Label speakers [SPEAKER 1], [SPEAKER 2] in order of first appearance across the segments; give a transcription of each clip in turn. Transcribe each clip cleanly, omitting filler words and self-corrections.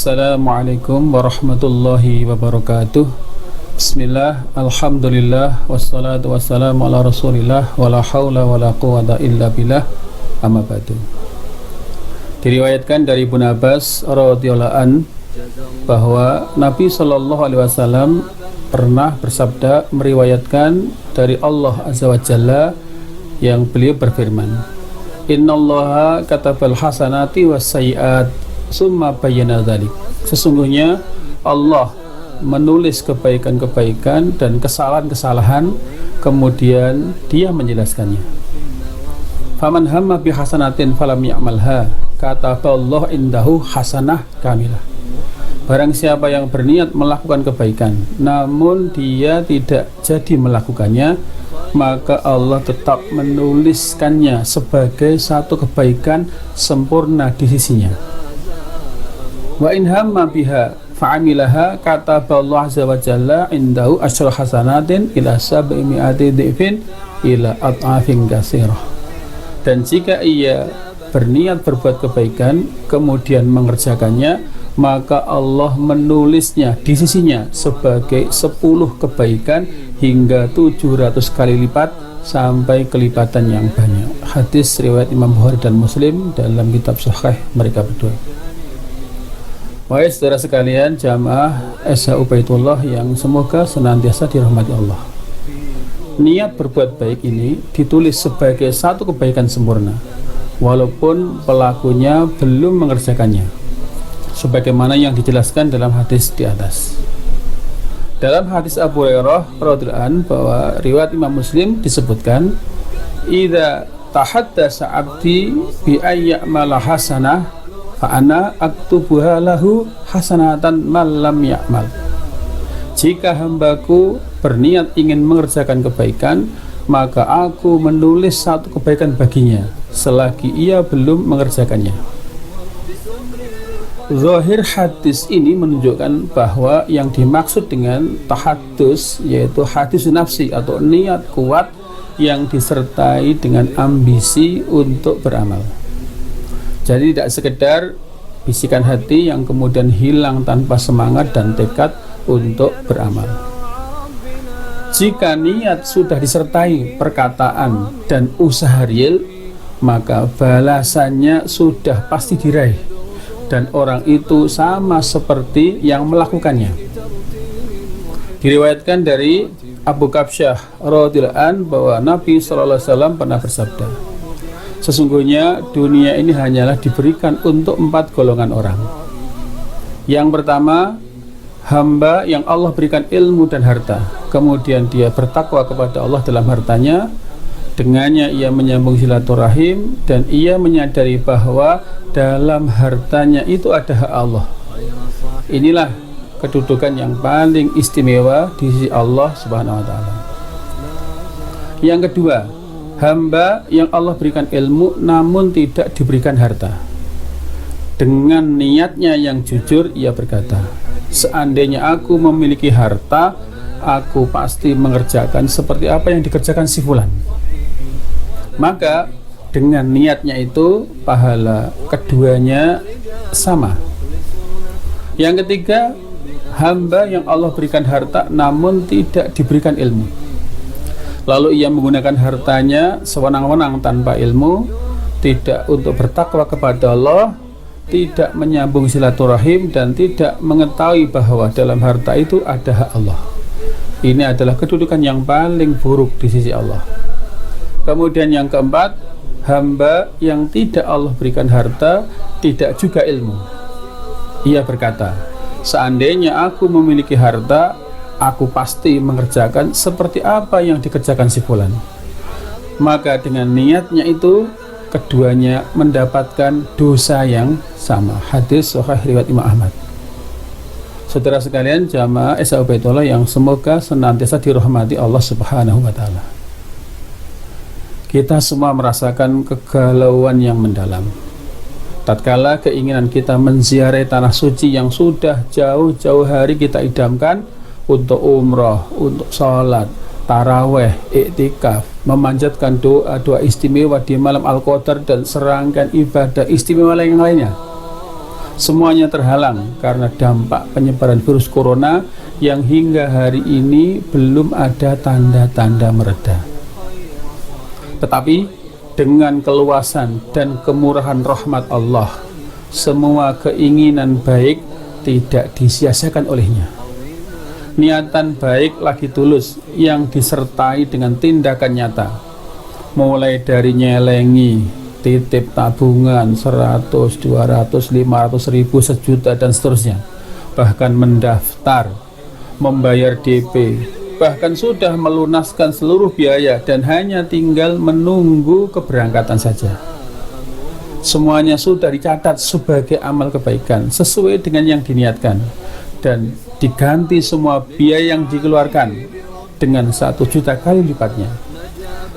[SPEAKER 1] Assalamualaikum warahmatullahi wabarakatuh. Bismillah, alhamdulillah, wassalatu wassalamu ala rasulillah, wala hawla wala quwata illa billah, amma ba'du. Diriwayatkan dari Ibnu Abbas radhiyallahu an bahwa Nabi sallallahu alaihi wasallam pernah bersabda, meriwayatkan dari Allah azza wa jalla, yang beliau berfirman, innallaha katabal hasanati was sayyiat summa bayyana dzalik. Sesungguhnya Allah menulis kebaikan-kebaikan dan kesalahan-kesalahan, kemudian Dia menjelaskannya. Faman hamma bi hasanatin falam ya'malha kataballahu indahu hasanah kamilah. Barang siapa yang berniat melakukan kebaikan namun dia tidak jadi melakukannya, maka Allah tetap menuliskannya sebagai satu kebaikan sempurna di sisinya. Wa in hamma biha fa'amilaha kataballahu azza wa jalla indahu asyra hasanatin ila sab'imi'ati dhifin ila at'afin katsirah. Dan jika ia berniat berbuat kebaikan kemudian mengerjakannya, maka Allah menulisnya di sisinya sebagai 10 kebaikan hingga 700 kali lipat sampai kelipatan yang banyak. Hadis riwayat Imam Bukhari dan Muslim dalam kitab Sahih mereka berdua. Wahai saudara sekalian, jamaah Esa Ubaidullah yang semoga senantiasa dirahmati Allah, niat berbuat baik ini ditulis sebagai satu kebaikan sempurna walaupun pelakunya belum mengerjakannya, sebagaimana yang dijelaskan dalam hadis di atas. Dalam hadis Abu Hurairah radhiyallahu anhu bahwa riwayat Imam Muslim disebutkan, idza tahaddasa 'abdi bi ayya'mala hasanah fa ana aktubuha lahu hasanatan man lam ya'mal. Jika hambaku berniat ingin mengerjakan kebaikan, maka aku menulis satu kebaikan baginya selagi ia belum mengerjakannya. Zahir hadis ini menunjukkan bahwa yang dimaksud dengan tahaddus yaitu hadis nafsi atau niat kuat yang disertai dengan ambisi untuk beramal. Jadi tidak sekedar bisikan hati yang kemudian hilang tanpa semangat dan tekad untuk beramal. Jika niat sudah disertai perkataan dan usaha real, maka balasannya sudah pasti diraih dan orang itu sama seperti yang melakukannya. Diriwayatkan dari Abu Kabsyah radhiyallahu anhu bahwa Nabi sallallahu alaihi wasallam pernah bersabda, sesungguhnya dunia ini hanyalah diberikan untuk 4 golongan orang. Yang pertama, hamba yang Allah berikan ilmu dan harta, kemudian dia bertakwa kepada Allah dalam hartanya, dengannya ia menyambung silaturahim dan ia menyadari bahwa dalam hartanya itu ada hak Allah. Inilah kedudukan yang paling istimewa di sisi Allah Subhanahu wa taala. Yang kedua, hamba yang Allah berikan ilmu namun tidak diberikan harta. Dengan niatnya yang jujur ia berkata, seandainya aku memiliki harta, aku pasti mengerjakan seperti apa yang dikerjakan si fulan. Maka dengan niatnya itu pahala keduanya sama. Yang ketiga, hamba yang Allah berikan harta namun tidak diberikan ilmu, lalu ia menggunakan hartanya sewenang-wenang tanpa ilmu, tidak untuk bertakwa kepada Allah, tidak menyambung silaturahim dan tidak mengetahui bahwa dalam harta itu ada hak Allah. Ini adalah kedudukan yang paling buruk di sisi Allah. Kemudian yang keempat, hamba yang tidak Allah berikan harta, tidak juga ilmu. Ia berkata, seandainya aku memiliki harta, aku pasti mengerjakan seperti apa yang dikerjakan si fulan. Maka dengan niatnya itu keduanya mendapatkan dosa yang sama. Hadis Sahih riwayat Imam Ahmad. Saudara sekalian, jamaah Esa Ubaidullah yang semoga senantiasa dirahmati Allah Subhanahu wa taala. Kita semua merasakan kegalauan yang mendalam tatkala keinginan kita menziarahi tanah suci yang sudah jauh-jauh hari kita idamkan untuk umrah, untuk sholat, taraweh, iktikaf, memanjatkan doa-doa istimewa di malam Al-Qadar dan serangkaian ibadah istimewa yang lainnya. Semuanya terhalang karena dampak penyebaran virus corona yang hingga hari ini belum ada tanda-tanda mereda. Tetapi dengan keluasan dan kemurahan rahmat Allah, semua keinginan baik tidak disia-siakan olehnya. Niatan baik lagi tulus yang disertai dengan tindakan nyata, mulai dari nyelengi, titip tabungan 100, 200, 500 ribu, sejuta dan seterusnya, bahkan mendaftar, membayar DP, bahkan sudah melunaskan seluruh biaya dan hanya tinggal menunggu keberangkatan saja. Semuanya sudah dicatat sebagai amal kebaikan sesuai dengan yang diniatkan, dan diganti semua biaya yang dikeluarkan dengan 1 juta kali lipatnya.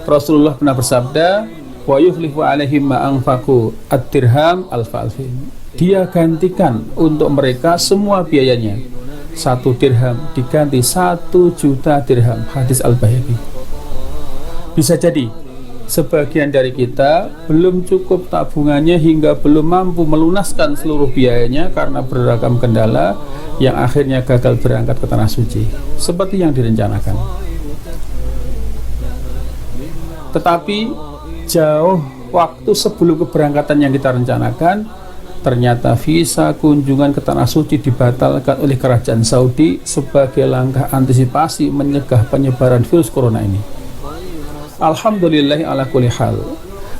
[SPEAKER 1] Rasulullah pernah bersabda, wa yuflihu alaihim ma anfaqu ad-dirham alfa-alfin. Dia gantikan untuk mereka semua biayanya. 1 dirham diganti 1 juta dirham. Hadis Al-Baihaqi. Bisa jadi sebagian dari kita belum cukup tabungannya hingga belum mampu melunaskan seluruh biayanya karena beragam kendala yang akhirnya gagal berangkat ke Tanah Suci seperti yang direncanakan. Tetapi jauh waktu sebelum keberangkatan yang kita rencanakan, ternyata visa kunjungan ke Tanah Suci dibatalkan oleh kerajaan Saudi sebagai langkah antisipasi mencegah penyebaran virus corona ini. Alhamdulillah ala kulli hal,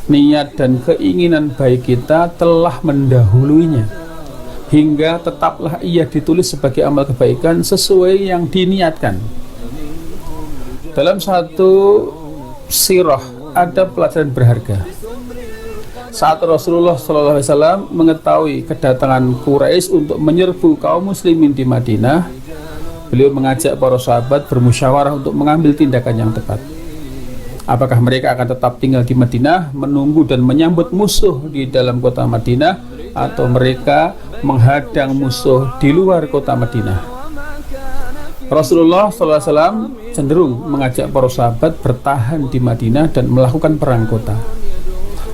[SPEAKER 1] niat dan keinginan baik kita telah mendahuluinya, hingga tetaplah ia ditulis sebagai amal kebaikan sesuai yang diniatkan. Dalam satu sirah ada pelajaran berharga. Saat Rasulullah SAW mengetahui kedatangan Quraisy untuk menyerbu kaum muslimin di Madinah, beliau mengajak para sahabat bermusyawarah untuk mengambil tindakan yang tepat. Apakah mereka akan tetap tinggal di Madinah, menunggu dan menyambut musuh di dalam kota Madinah, atau mereka menghadang musuh di luar kota Madinah? Rasulullah SAW cenderung mengajak para sahabat bertahan di Madinah dan melakukan perang kota.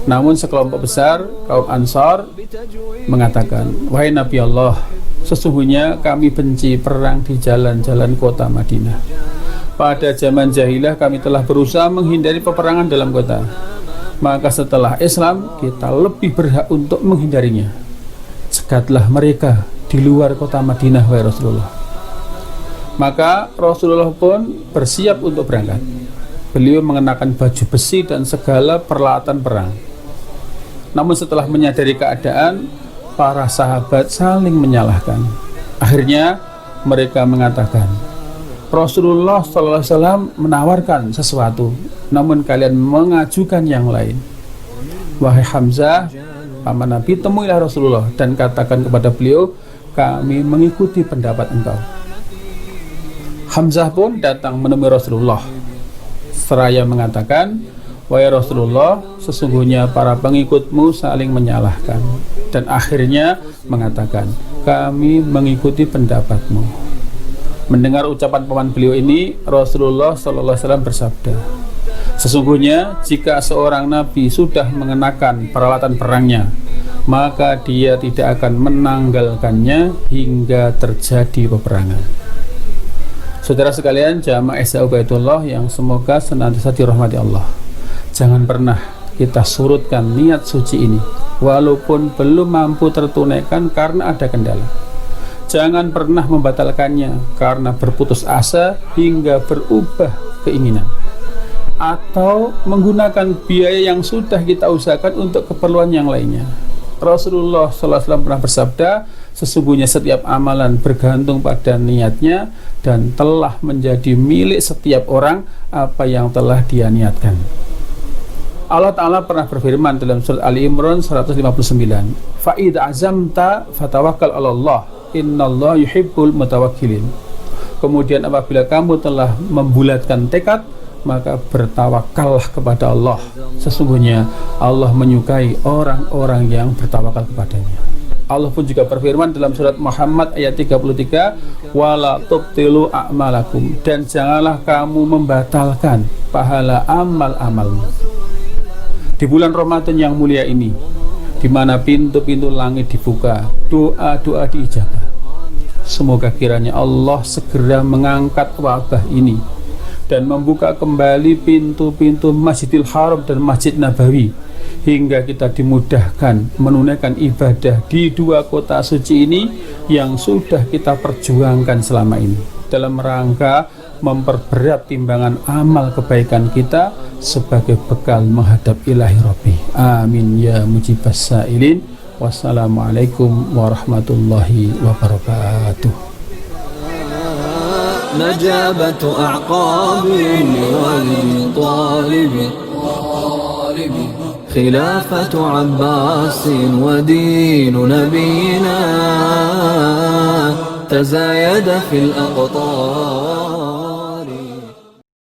[SPEAKER 1] Namun sekelompok besar kaum Ansar mengatakan, wahai Nabi Allah, sesungguhnya kami benci perang di jalan-jalan kota Madinah. Pada zaman jahilah kami telah berusaha menghindari peperangan dalam kota. Maka setelah Islam kita lebih berhak untuk menghindarinya. Cegatlah mereka di luar kota Madinah, wahai Rasulullah. Maka Rasulullah pun bersiap untuk berangkat. Beliau mengenakan baju besi dan segala peralatan perang. Namun setelah menyadari keadaan, para sahabat saling menyalahkan. Akhirnya mereka mengatakan, Rasulullah SAW menawarkan sesuatu, namun kalian mengajukan yang lain. Wahai Hamzah, paman Nabi, temuilah Rasulullah dan katakan kepada beliau, kami mengikuti pendapat engkau. Hamzah pun datang menemui Rasulullah seraya mengatakan, wahai Rasulullah, sesungguhnya para pengikutmu saling menyalahkan, dan akhirnya mengatakan, kami mengikuti pendapatmu. Mendengar ucapan paman beliau ini, Rasulullah SAW bersabda, sesungguhnya jika seorang nabi sudah mengenakan peralatan perangnya, maka dia tidak akan menanggalkannya hingga terjadi peperangan. Saudara sekalian, jamaah Ihya Baitullah yang semoga senantiasa dirahmati Allah, jangan pernah kita surutkan niat suci ini walaupun belum mampu tertunaikan karena ada kendala. Jangan pernah membatalkannya karena berputus asa hingga berubah keinginan, atau menggunakan biaya yang sudah kita usahakan untuk keperluan yang lainnya. Rasulullah SAW pernah bersabda, sesungguhnya setiap amalan bergantung pada niatnya dan telah menjadi milik setiap orang apa yang telah dia niatkan. Allah Ta'ala pernah berfirman dalam surat Ali Imran 159, fa'idha azamta fatawakkal ala Allah, innallah yuhibbul mutawakkilin. Kemudian apabila kamu telah membulatkan tekad, maka bertawakallah kepada Allah. Sesungguhnya Allah menyukai orang-orang yang bertawakal kepadanya. Allah pun juga berfirman dalam surat Muhammad ayat 33, wala tubtilu a'malakum, dan janganlah kamu membatalkan pahala amal-amalmu. Di bulan Ramadan yang mulia ini, di mana pintu-pintu langit dibuka, doa-doa diijabah. Semoga kiranya Allah segera mengangkat wabah ini dan membuka kembali pintu-pintu Masjidil Haram dan Masjid Nabawi, hingga kita dimudahkan menunaikan ibadah di dua kota suci ini yang sudah kita perjuangkan selama ini, dalam rangka memperberat timbangan amal kebaikan kita sebagai bekal menghadap ilahi Rabbi. Amin ya mujibas sa'ilin. Wassalamualaikum warahmatullahi wabarakatuh.
[SPEAKER 2] نجابة أعقاب والطالب خلافة عباس ودين نبينا تزايد في الأقطار